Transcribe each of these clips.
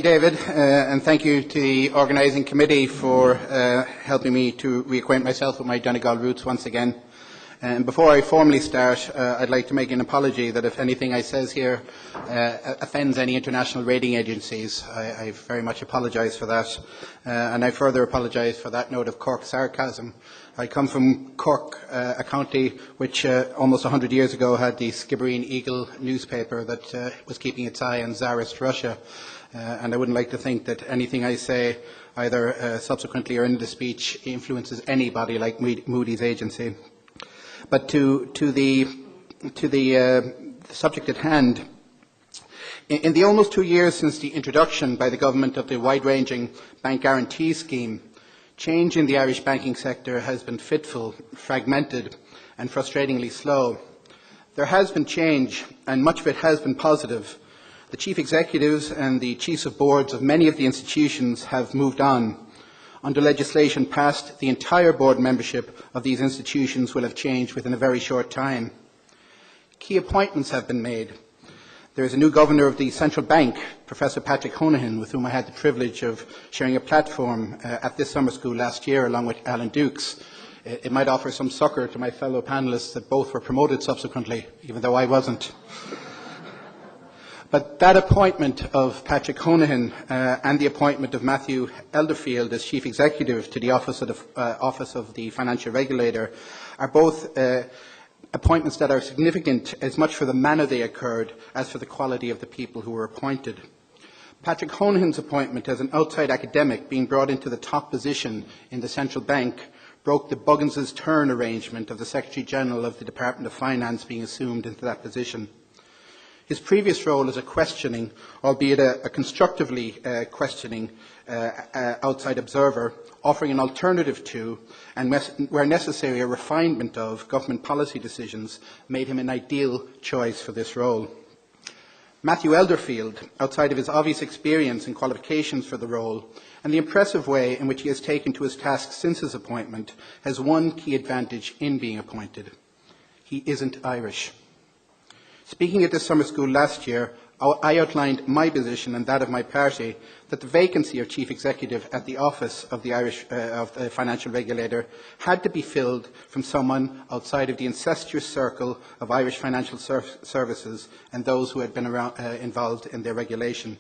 David, and thank you to the organising committee for helping me to reacquaint myself with my Donegal roots once again. And before I formally start, I'd like to make an apology that if anything I says here offends any international rating agencies, I very much apologise for that. And I further apologise for that note of Cork sarcasm. I come from Cork, a county which almost 100 years ago had the Skibbereen Eagle newspaper that was keeping its eye on Tsarist Russia. And I wouldn't like to think that anything I say, either subsequently or in the speech, influences anybody like Moody's agency. But to the subject at hand, in the almost 2 years since the introduction by the government of the wide-ranging bank guarantee scheme, change in the Irish banking sector has been fitful, fragmented and frustratingly slow. There has been change, and much of it has been positive. The chief executives and the chiefs of boards of many of the institutions have moved on. Under legislation passed, the entire board membership of these institutions will have changed within a very short time. Key appointments have been made. There is a new governor of the central bank, Professor Patrick Honohan, with whom I had the privilege of sharing a platform at this summer school last year along with Alan Dukes. It might offer some succour to my fellow panellists that both were promoted subsequently, even though I wasn't. But that appointment of Patrick Honohan and the appointment of Matthew Elderfield as Chief Executive to the Office of the Financial Regulator are both appointments that are significant as much for the manner they occurred as for the quality of the people who were appointed. Patrick Honohan's appointment as an outside academic being brought into the top position in the central bank broke the Buggins' turn arrangement of the Secretary General of the Department of Finance being assumed into that position. His previous role as a questioning, albeit a constructively questioning outside observer, offering an alternative to, and where necessary a refinement of, government policy decisions, made him an ideal choice for this role. Matthew Elderfield, outside of his obvious experience and qualifications for the role, and the impressive way in which he has taken to his task since his appointment, has one key advantage in being appointed. He isn't Irish. Speaking at this summer school last year, I outlined my position and that of my party that the vacancy of Chief Executive at the Office of the Financial Regulator had to be filled from someone outside of the incestuous circle of Irish financial services and those who had been involved in their regulation.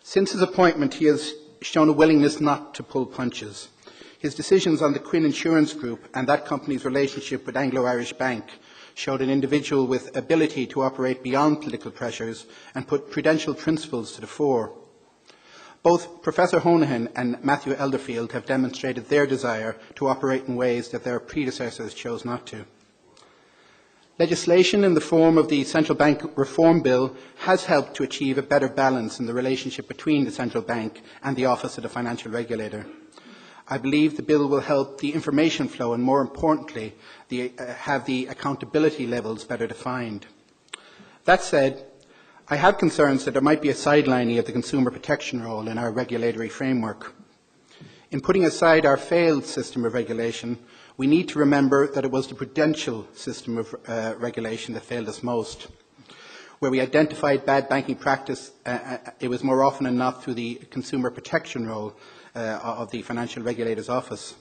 Since his appointment, he has shown a willingness not to pull punches. His decisions on the Quinn Insurance Group and that company's relationship with Anglo-Irish Bank showed an individual with ability to operate beyond political pressures and put prudential principles to the fore. Both Professor Honohan and Matthew Elderfield have demonstrated their desire to operate in ways that their predecessors chose not to. Legislation in the form of the Central Bank Reform Bill has helped to achieve a better balance in the relationship between the Central Bank and the Office of the Financial Regulator. I believe the bill will help the information flow and, more importantly, have the accountability levels better defined. That said, I have concerns that there might be a sidelining of the consumer protection role in our regulatory framework. In putting aside our failed system of regulation, we need to remember that it was the prudential system of regulation that failed us most. Where we identified bad banking practice, it was more often than not through the consumer protection role of the Financial Regulator's Office.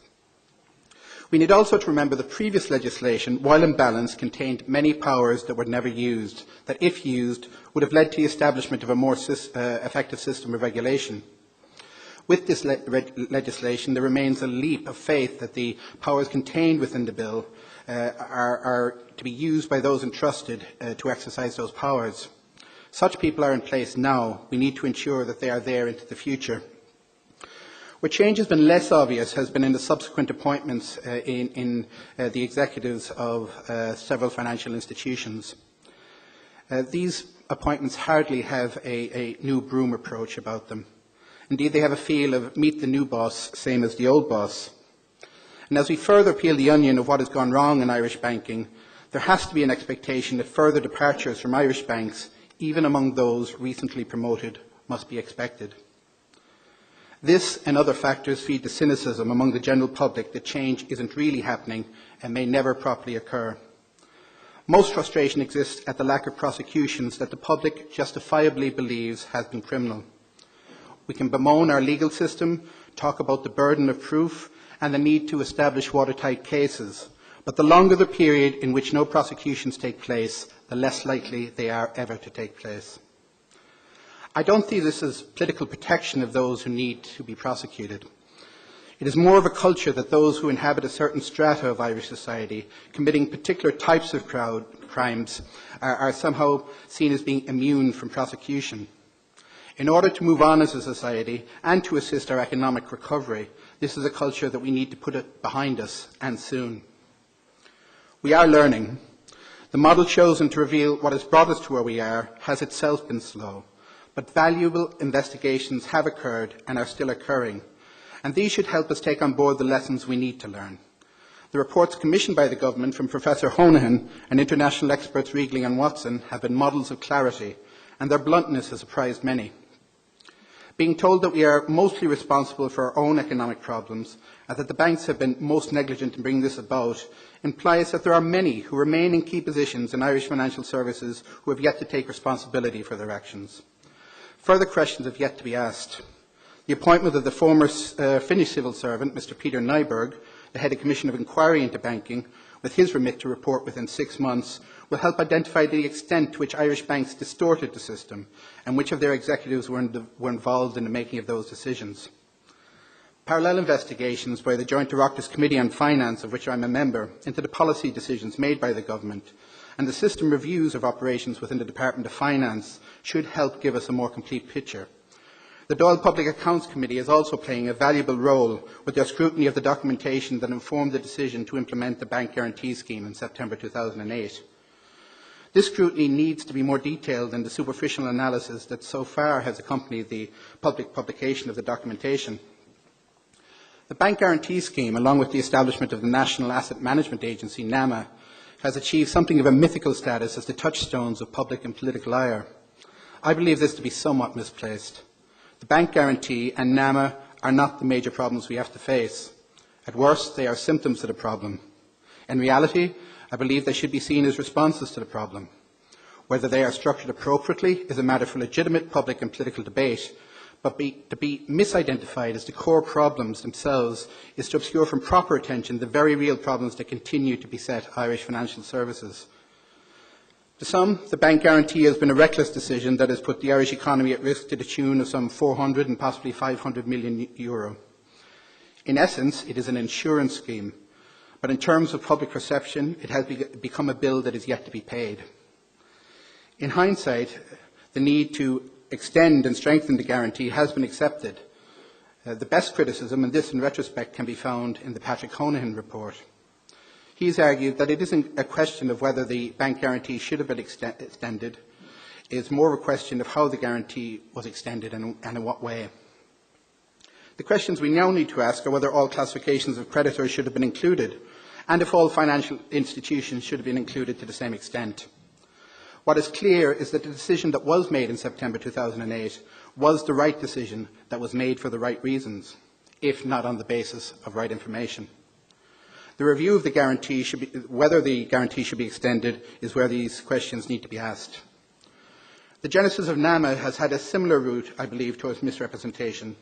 We need also to remember that previous legislation, while in balance, contained many powers that were never used, that if used, would have led to the establishment of a more effective system of regulation. With this legislation, there remains a leap of faith that the powers contained within the bill are to be used by those entrusted to exercise those powers. Such people are in place now. We need to ensure that they are there into the future. Where change has been less obvious has been in the subsequent appointments in the executives of several financial institutions. These appointments hardly have a new broom approach about them. Indeed, they have a feel of meet the new boss, same as the old boss. And as we further peel the onion of what has gone wrong in Irish banking, there has to be an expectation that further departures from Irish banks, even among those recently promoted, must be expected. This and other factors feed the cynicism among the general public that change isn't really happening and may never properly occur. Most frustration exists at the lack of prosecutions that the public justifiably believes has been criminal. We can bemoan our legal system, talk about the burden of proof and the need to establish watertight cases, but the longer the period in which no prosecutions take place, the less likely they are ever to take place. I don't see this as political protection of those who need to be prosecuted. It is more of a culture that those who inhabit a certain strata of Irish society committing particular types of crimes are somehow seen as being immune from prosecution. In order to move on as a society and to assist our economic recovery, this is a culture that we need to put it behind us, and soon. We are learning. The model chosen to reveal what has brought us to where we are has itself been slow, but valuable investigations have occurred and are still occurring, and these should help us take on board the lessons we need to learn. The reports commissioned by the Government from Professor Honohan and international experts Riegling and Watson have been models of clarity, and their bluntness has surprised many. Being told that we are mostly responsible for our own economic problems and that the banks have been most negligent in bringing this about implies that there are many who remain in key positions in Irish financial services who have yet to take responsibility for their actions. Further questions have yet to be asked. The appointment of the former Finnish civil servant, Mr. Peter Nyberg, the head of Commission of Inquiry into Banking, with his remit to report within 6 months, will help identify the extent to which Irish banks distorted the system and which of their executives were involved in the making of those decisions. Parallel investigations by the Joint Oireachtas Committee on Finance, of which I am a member, into the policy decisions made by the Government and the system reviews of operations within the Department of Finance should help give us a more complete picture. The Dáil Public Accounts Committee is also playing a valuable role with their scrutiny of the documentation that informed the decision to implement the Bank Guarantee Scheme in September 2008. This scrutiny needs to be more detailed than the superficial analysis that so far has accompanied the public publication of the documentation. The Bank Guarantee Scheme, along with the establishment of the National Asset Management Agency, NAMA, has achieved something of a mythical status as the touchstones of public and political ire. I believe this to be somewhat misplaced. The Bank Guarantee and NAMA are not the major problems we have to face. At worst, they are symptoms of the problem. In reality, I believe they should be seen as responses to the problem. Whether they are structured appropriately is a matter for legitimate public and political debate, but to be misidentified as the core problems themselves is to obscure from proper attention the very real problems that continue to beset Irish financial services. To some, the bank guarantee has been a reckless decision that has put the Irish economy at risk to the tune of some 400 and possibly 500 million euro. In essence, it is an insurance scheme, but in terms of public perception, it has become a bill that is yet to be paid. In hindsight, the need to extend and strengthen the guarantee has been accepted. The best criticism, and this in retrospect can be found in the Patrick Honohan report. He has argued that it isn't a question of whether the bank guarantee should have been extended. It is more of a question of how the guarantee was extended and in what way. The questions we now need to ask are whether all classifications of creditors should have been included and if all financial institutions should have been included to the same extent. What is clear is that the decision that was made in September 2008 was the right decision that was made for the right reasons, if not on the basis of right information. The review of the guarantee whether the guarantee should be extended is where these questions need to be asked. The genesis of NAMA has had a similar route, I believe, towards misrepresentation.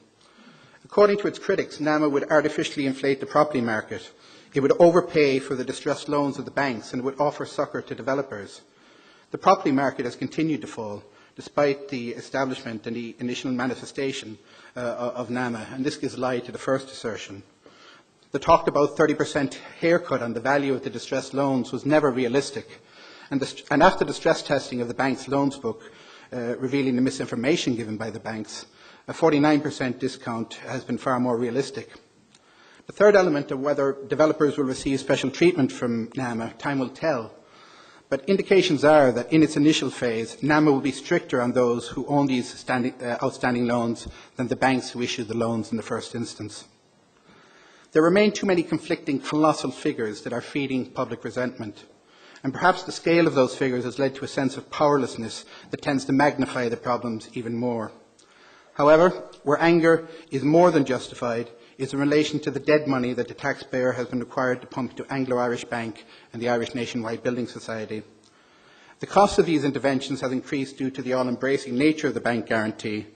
According to its critics, NAMA would artificially inflate the property market. It would overpay for the distressed loans of the banks and would offer succour to developers. The property market has continued to fall, despite the establishment and the initial manifestation of NAMA, and this gives lie to the first assertion. The talked about 30% haircut on the value of the distressed loans was never realistic, and after the stress testing of the bank's loans book, revealing the misinformation given by the banks, a 49% discount has been far more realistic. The third element of whether developers will receive special treatment from NAMA, time will tell. But indications are that in its initial phase, NAMA will be stricter on those who own these outstanding loans than the banks who issued the loans in the first instance. There remain too many conflicting colossal figures that are feeding public resentment. And perhaps the scale of those figures has led to a sense of powerlessness that tends to magnify the problems even more. However, where anger is more than justified is in relation to the dead money that the taxpayer has been required to pump to Anglo-Irish Bank and the Irish Nationwide Building Society. The cost of these interventions has increased due to the all-embracing nature of the bank guarantee,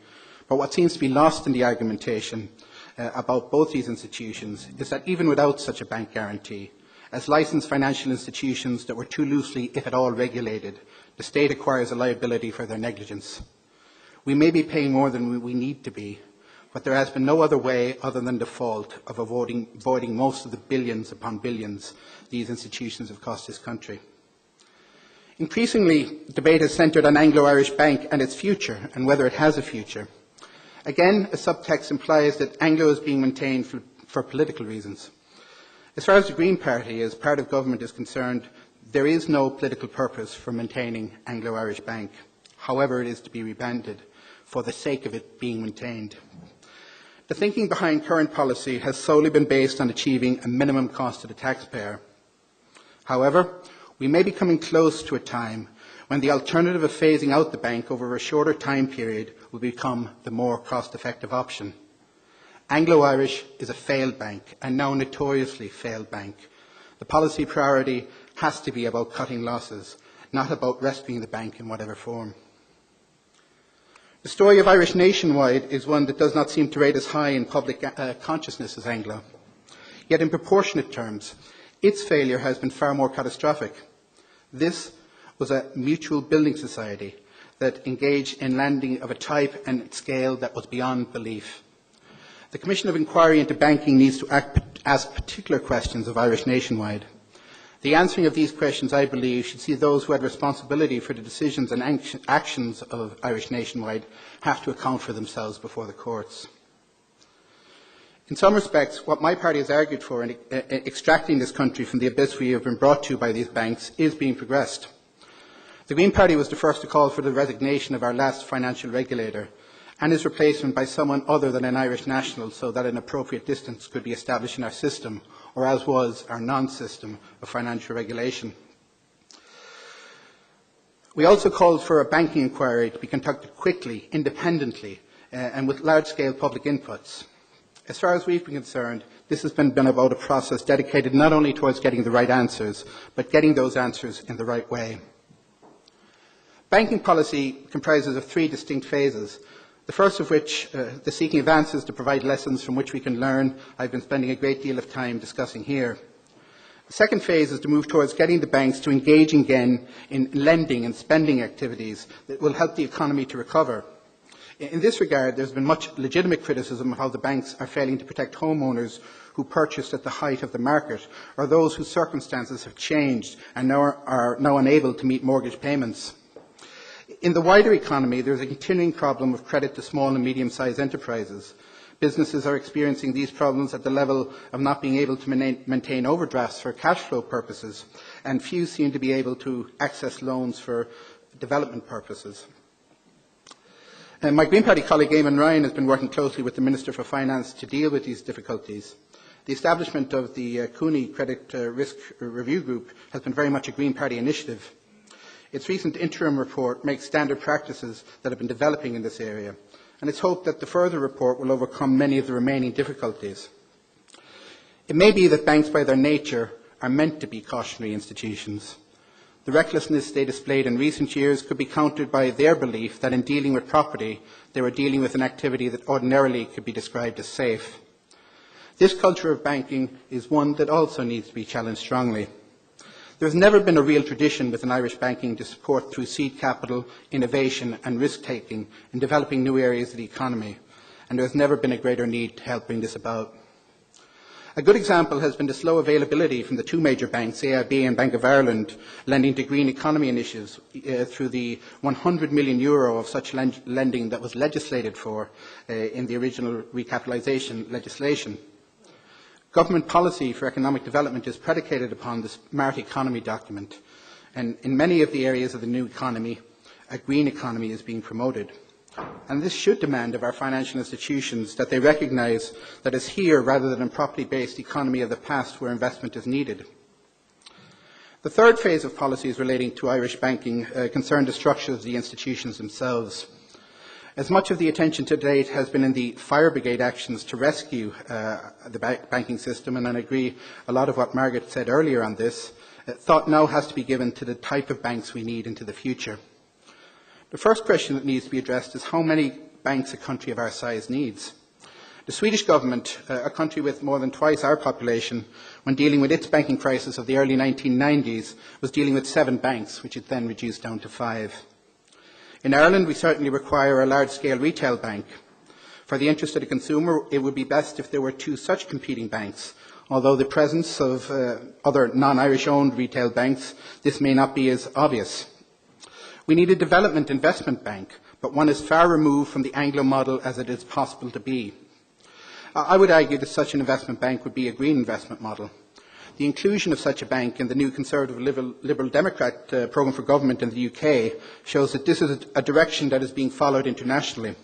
But what seems to be lost in the argumentation about both these institutions is that even without such a bank guarantee, as licensed financial institutions that were too loosely, if at all, regulated, the state acquires a liability for their negligence. We may be paying more than we need to be, but there has been no other way other than default of avoiding most of the billions upon billions these institutions have cost this country. Increasingly, debate is centred on Anglo-Irish Bank and its future and whether it has a future. Again, a subtext implies that Anglo is being maintained for political reasons. As far as the Green Party, as part of government, is concerned, there is no political purpose for maintaining Anglo-Irish Bank. However, it is to be rebranded for the sake of it being maintained. The thinking behind current policy has solely been based on achieving a minimum cost to the taxpayer. However, we may be coming close to a time when the alternative of phasing out the bank over a shorter time period will become the more cost-effective option. Anglo-Irish is a failed bank, and now notoriously failed bank. The policy priority has to be about cutting losses, not about rescuing the bank in whatever form. The story of Irish Nationwide is one that does not seem to rate as high in public consciousness as Anglo. Yet in proportionate terms, its failure has been far more catastrophic. This was a mutual building society that engaged in lending of a type and scale that was beyond belief. The Commission of Inquiry into Banking needs to ask particular questions of Irish Nationwide. The answering of these questions, I believe, should see those who had responsibility for the decisions and actions of Irish Nationwide have to account for themselves before the courts. In some respects, what my party has argued for in extracting this country from the abyss we have been brought to by these banks is being progressed. The Green Party was the first to call for the resignation of our last financial regulator and his replacement by someone other than an Irish national so that an appropriate distance could be established in our system, or as was our non-system of financial regulation. We also called for a banking inquiry to be conducted quickly, independently, and with large-scale public inputs. As far as we've been concerned, this has been about a process dedicated not only towards getting the right answers, but getting those answers in the right way. Banking policy comprises of three distinct phases, the first of which, the seeking of answers to provide lessons from which we can learn, I've been spending a great deal of time discussing here. The second phase is to move towards getting the banks to engage again in lending and spending activities that will help the economy to recover. In this regard, there has been much legitimate criticism of how the banks are failing to protect homeowners who purchased at the height of the market, or those whose circumstances have changed and are now unable to meet mortgage payments. In the wider economy, there is a continuing problem of credit to small and medium-sized enterprises. Businesses are experiencing these problems at the level of not being able to maintain overdrafts for cash flow purposes, and few seem to be able to access loans for development purposes. My Green Party colleague Eamon Ryan has been working closely with the Minister for Finance to deal with these difficulties. The establishment of the Cooney Credit Risk Review Group has been very much a Green Party initiative. Its recent interim report makes standard practices that have been developing in this area, and it's hoped that the further report will overcome many of the remaining difficulties. It may be that banks by their nature are meant to be cautionary institutions. The recklessness they displayed in recent years could be countered by their belief that in dealing with property, they were dealing with an activity that ordinarily could be described as safe. This culture of banking is one that also needs to be challenged strongly. There has never been a real tradition within Irish banking to support through seed capital, innovation and risk-taking in developing new areas of the economy, and there has never been a greater need to help bring this about. A good example has been the slow availability from the two major banks, AIB and Bank of Ireland, lending to green economy initiatives through the €100 million of such lending that was legislated for in the original recapitalisation legislation. Government policy for economic development is predicated upon the Smart Economy document, and in many of the areas of the new economy, a green economy is being promoted. And this should demand of our financial institutions that they recognise that it's here rather than a property-based economy of the past where investment is needed. The third phase of policies relating to Irish banking concern the structure of the institutions themselves. As much of the attention to date has been in the fire brigade actions to rescue the banking system, and I agree a lot of what Margaret said earlier on this, thought now has to be given to the type of banks we need into the future. The first question that needs to be addressed is how many banks a country of our size needs. The Swedish government, a country with more than twice our population, when dealing with its banking crisis of the early 1990s, was dealing with 7 banks, which it then reduced down to 5. In Ireland, we certainly require a large-scale retail bank. For the interest of the consumer, it would be best if there were 2 such competing banks. Although the presence of other non-Irish-owned retail banks, this may not be as obvious. We need a development investment bank, but one as far removed from the Anglo model as it is possible to be. I would argue that such an investment bank would be a green investment model. The inclusion of such a bank in the new Conservative Liberal Democrat programme for government in the UK shows that this is a direction that is being followed internationally.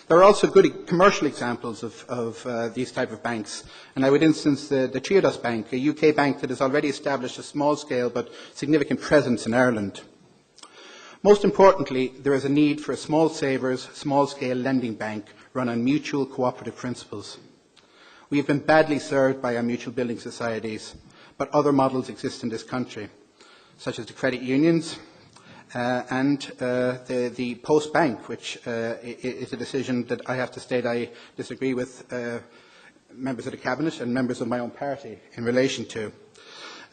There are also good commercial examples of these type of banks, and I would instance the Triodos Bank, a UK bank that has already established a small-scale but significant presence in Ireland. Most importantly, there is a need for a small savers, small-scale lending bank run on mutual cooperative principles. We have been badly served by our mutual building societies, but other models exist in this country, such as the credit unions and the Post Bank, which is a decision that I have to state I disagree with members of the Cabinet and members of my own party in relation to.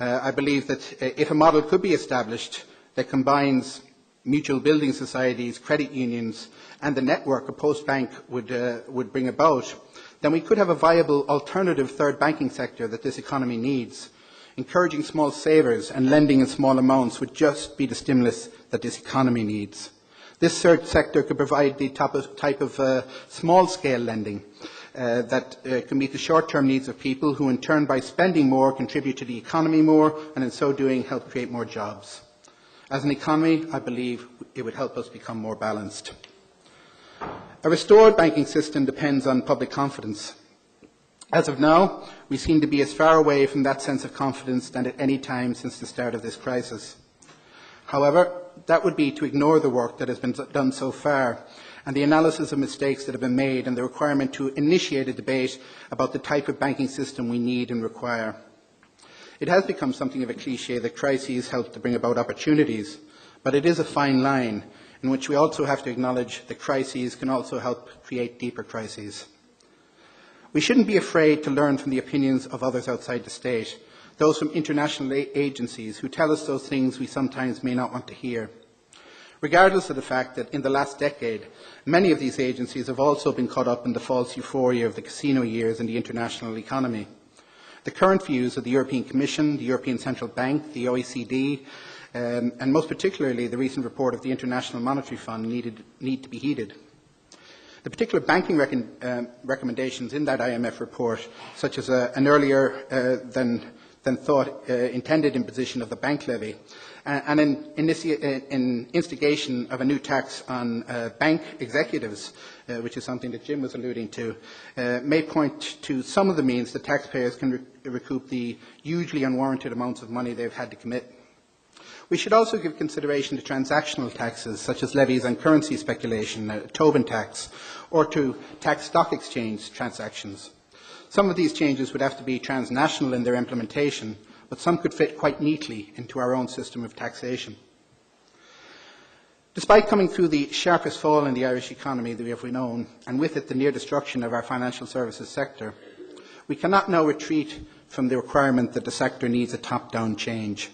I believe that if a model could be established that combines mutual building societies, credit unions and the network a Post Bank would bring about, then we could have a viable alternative third banking sector that this economy needs. Encouraging small savers and lending in small amounts would just be the stimulus that this economy needs. This third sector could provide the type of small-scale lending that can meet the short-term needs of people who in turn, by spending more, contribute to the economy more and in so doing help create more jobs. As an economy, I believe it would help us become more balanced. A restored banking system depends on public confidence. As of now, we seem to be as far away from that sense of confidence than at any time since the start of this crisis. However, that would be to ignore the work that has been done so far and the analysis of mistakes that have been made and the requirement to initiate a debate about the type of banking system we need and require. It has become something of a cliché that crises help to bring about opportunities, but it is a fine line in which we also have to acknowledge that crises can also help create deeper crises. We shouldn't be afraid to learn from the opinions of others outside the state, those from international agencies who tell us those things we sometimes may not want to hear. Regardless of the fact that in the last decade, many of these agencies have also been caught up in the false euphoria of the casino years in the international economy. The current views of the European Commission, the European Central Bank, the OECD, and most particularly the recent report of the International Monetary Fund need to be heeded. The particular banking recommendations in that IMF report, such as an earlier than thought intended imposition of the bank levy, and in instigation of a new tax on bank executives, which is something that Jim was alluding to, may point to some of the means that taxpayers can recoup the hugely unwarranted amounts of money they've had to commit. We should also give consideration to transactional taxes, such as levies on currency speculation, a Tobin tax, or to tax stock exchange transactions. Some of these changes would have to be transnational in their implementation, but some could fit quite neatly into our own system of taxation. Despite coming through the sharpest fall in the Irish economy that we have known, and with it the near destruction of our financial services sector, we cannot now retreat from the requirement that the sector needs a top-down change.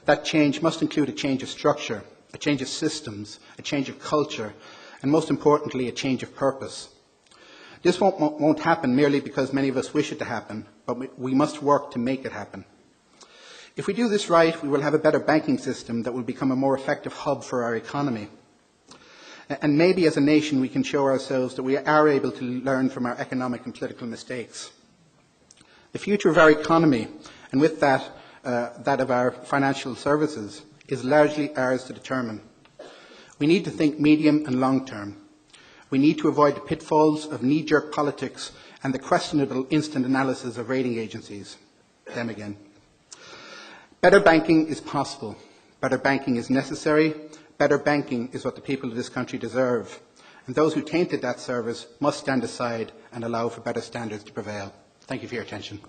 That change must include a change of structure, a change of systems, a change of culture, and most importantly, a change of purpose. This won't happen merely because many of us wish it to happen, but we must work to make it happen. If we do this right, we will have a better banking system that will become a more effective hub for our economy. And maybe as a nation we can show ourselves that we are able to learn from our economic and political mistakes. The future of our economy, and with that, that of our financial services, is largely ours to determine. We need to think medium and long term. We need to avoid the pitfalls of knee-jerk politics and the questionable instant analysis of rating agencies. Them again. Better banking is possible. Better banking is necessary. Better banking is what the people of this country deserve. And those who tainted that service must stand aside and allow for better standards to prevail. Thank you for your attention.